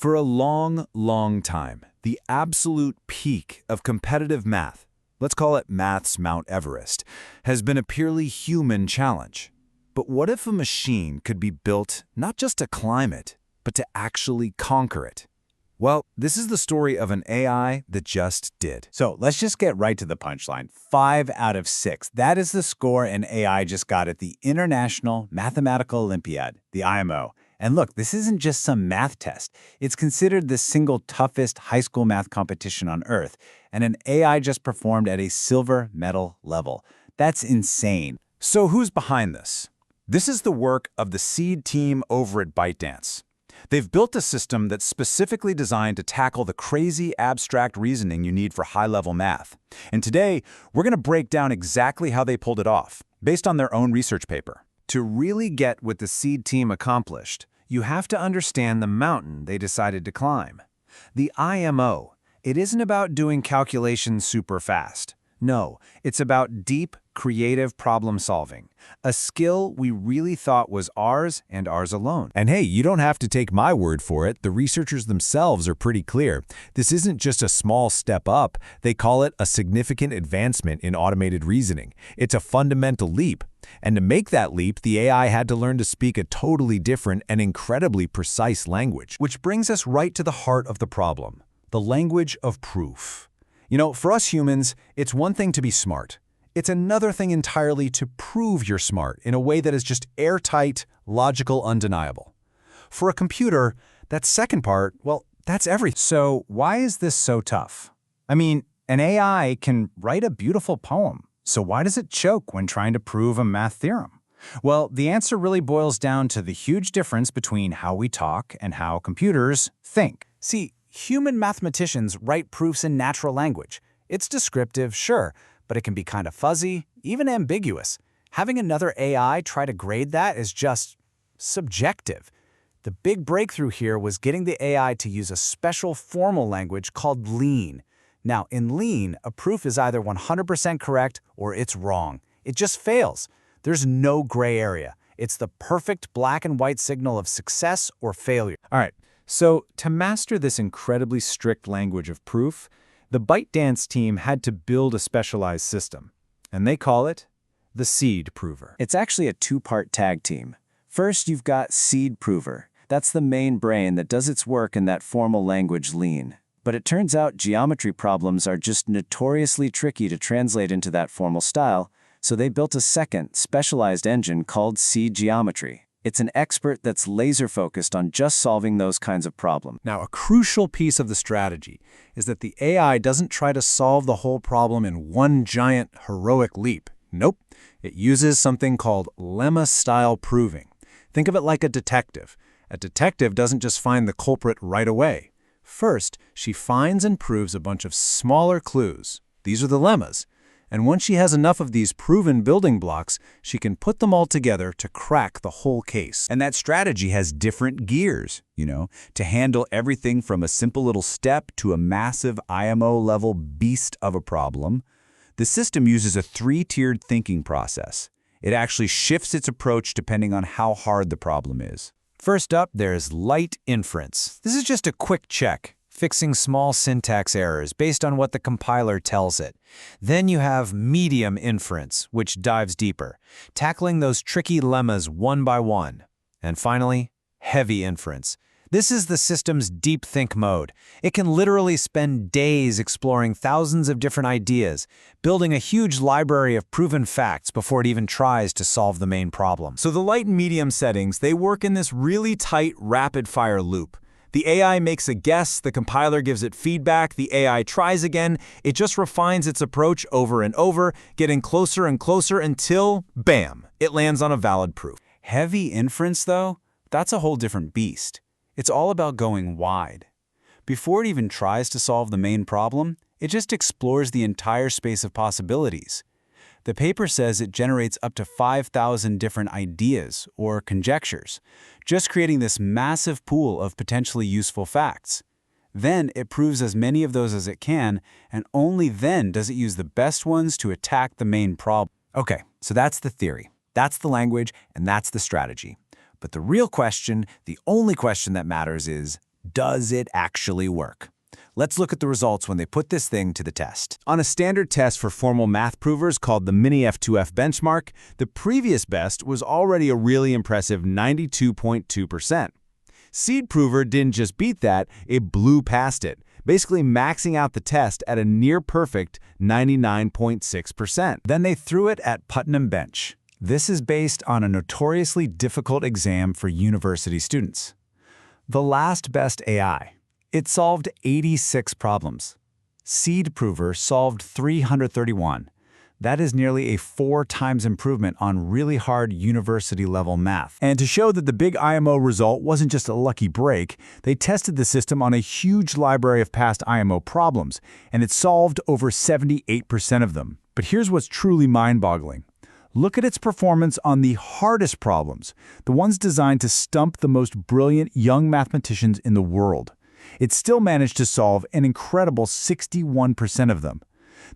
For a long, long time, the absolute peak of competitive math, let's call it math's Mount Everest, has been a purely human challenge. But what if a machine could be built not just to climb it, but to actually conquer it? Well, this is the story of an AI that just did. So let's just get right to the punchline. 5 out of 6. That is the score an AI just got at the International Mathematical Olympiad, the IMO. And look, this isn't just some math test. It's considered the single toughest high school math competition on Earth, and an AI just performed at a silver medal level. That's insane. So who's behind this? This is the work of the seed team over at ByteDance. They've built a system that's specifically designed to tackle the crazy abstract reasoning you need for high-level math. And today, we're going to break down exactly how they pulled it off, based on their own research paper. To really get what the seed team accomplished, you have to understand the mountain they decided to climb. The IMO, it isn't about doing calculations super fast. No, it's about deep, creative problem solving, a skill we really thought was ours and ours alone. And hey, you don't have to take my word for it. The researchers themselves are pretty clear. This isn't just a small step up. They call it a significant advancement in automated reasoning. It's a fundamental leap. And to make that leap, the AI had to learn to speak a totally different and incredibly precise language. Which brings us right to the heart of the problem, the language of proof. You know, for us humans, it's one thing to be smart. It's another thing entirely to prove you're smart in a way that is just airtight, logical, undeniable. For a computer, that second part, well, that's everything. So why is this so tough? I mean, an AI can write a beautiful poem. So why does it choke when trying to prove a math theorem? Well, the answer really boils down to the huge difference between how we talk and how computers think. See, human mathematicians write proofs in natural language. It's descriptive, sure, but it can be kind of fuzzy, even ambiguous. Having another AI try to grade that is just subjective. The big breakthrough here was getting the AI to use a special formal language called lean. Now, in lean, a proof is either 100% correct or it's wrong. It just fails. There's no gray area. It's the perfect black and white signal of success or failure. All right, so to master this incredibly strict language of proof, the ByteDance team had to build a specialized system, and they call it the seed prover. It's actually a two-part tag team. First, you've got seed prover. That's the main brain that does its work in that formal language lean. But it turns out geometry problems are just notoriously tricky to translate into that formal style, so they built a second, specialized engine called seed geometry. It's an expert that's laser-focused on just solving those kinds of problems. Now, a crucial piece of the strategy is that the AI doesn't try to solve the whole problem in one giant, heroic leap. Nope. It uses something called lemma-style proving. Think of it like a detective. A detective doesn't just find the culprit right away. First, she finds and proves a bunch of smaller clues. These are the lemmas. And once she has enough of these proven building blocks, she can put them all together to crack the whole case. And that strategy has different gears, to handle everything from a simple little step to a massive IMO-level beast of a problem. The system uses a 3-tiered thinking process. It actually shifts its approach depending on how hard the problem is. First up, there's light inference. This is just a quick check, fixing small syntax errors based on what the compiler tells it. Then you have medium inference, which dives deeper, tackling those tricky lemmas one by one. And finally, heavy inference. This is the system's deep think mode. It can literally spend days exploring thousands of different ideas, building a huge library of proven facts before it even tries to solve the main problem. So the light and medium settings, they work in this really tight, rapid-fire loop. The AI makes a guess, the compiler gives it feedback, the AI tries again, it just refines its approach over and over, getting closer and closer until, bam, it lands on a valid proof. Heavy inference, though, that's a whole different beast. It's all about going wide. Before it even tries to solve the main problem, it just explores the entire space of possibilities. The paper says it generates up to 5,000 different ideas or conjectures, just creating this massive pool of potentially useful facts. Then it proves as many of those as it can, and only then does it use the best ones to attack the main problem. Okay, so that's the theory, that's the language, and that's the strategy. But the real question, the only question that matters is, Does it actually work? Let's look at the results when they put this thing to the test. On a standard test for formal math provers called the Mini F2F benchmark, the previous best was already a really impressive 92.2%. Seed Prover didn't just beat that, it blew past it, basically maxing out the test at a near-perfect 99.6%. Then they threw it at PutnamBench. This is based on a notoriously difficult exam for university students. The last best AI. It solved 86 problems. Seed Prover solved 331. That is nearly a 4 times improvement on really hard university-level math. And to show that the big IMO result wasn't just a lucky break, they tested the system on a huge library of past IMO problems, and it solved over 78% of them. But here's what's truly mind-boggling. Look at its performance on the hardest problems, the ones designed to stump the most brilliant young mathematicians in the world. It still managed to solve an incredible 61% of them.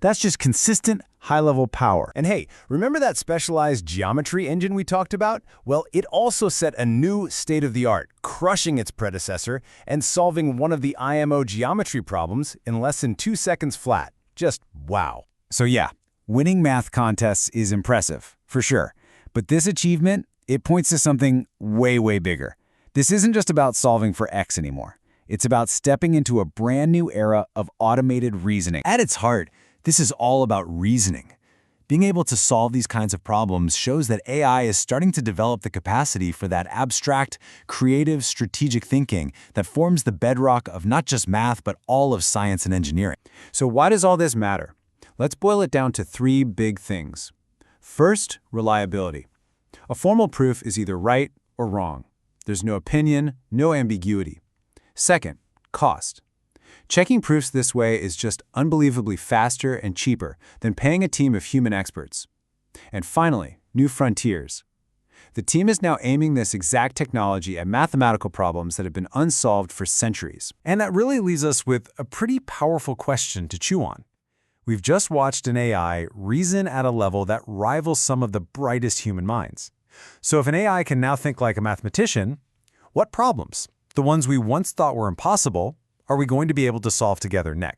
That's just consistent, high-level power. And hey, remember that specialized geometry engine we talked about? Well, it also set a new state-of-the-art, crushing its predecessor and solving one of the IMO geometry problems in less than 2 seconds flat. Just wow. So yeah, winning math contests is impressive, for sure. But this achievement, it points to something way, way bigger. This isn't just about solving for X anymore. It's about stepping into a brand new era of automated reasoning. At its heart, this is all about reasoning. Being able to solve these kinds of problems shows that AI is starting to develop the capacity for that abstract, creative, strategic thinking that forms the bedrock of not just math, but all of science and engineering. So why does all this matter? Let's boil it down to 3 big things. First, reliability. A formal proof is either right or wrong. There's no opinion, no ambiguity. Second, cost. Checking proofs this way is just unbelievably faster and cheaper than paying a team of human experts. And finally, new frontiers. The team is now aiming this exact technology at mathematical problems that have been unsolved for centuries. And that really leaves us with a pretty powerful question to chew on. We've just watched an AI reason at a level that rivals some of the brightest human minds. So if an AI can now think like a mathematician, what problems, the ones we once thought were impossible, are we going to be able to solve together next?